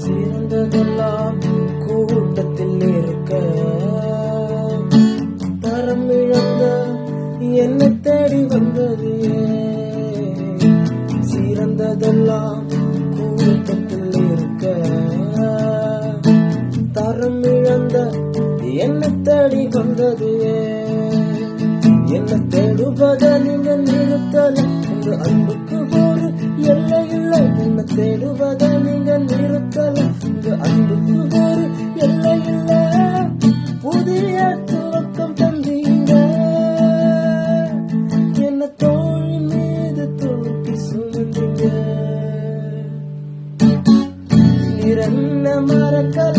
சிறந்ததெல்லாம் கூட்டத்தில் இருக்க தரம் இழந்த என்னை தேடி வந்தது. சிறந்ததெல்லாம் கூட்டத்தில் இருக்க தரம் இழந்த என்னை தேடி வந்தது. என்ன தேடுவத நீங்க நிறுத்தல, உங்க அன்புக்கு ஒரு எல்லை இல்லை. என்ன தேடுவத நீங்க நிறுத்தல, உங்க அன்புக்கு ஒரு எல்லை இல்லை. புதிய துவக்கம் தந்தீங்க, என்ன தோழி மீது தூக்கி சுமந்தீங்க. நிரன்ன மறக்கல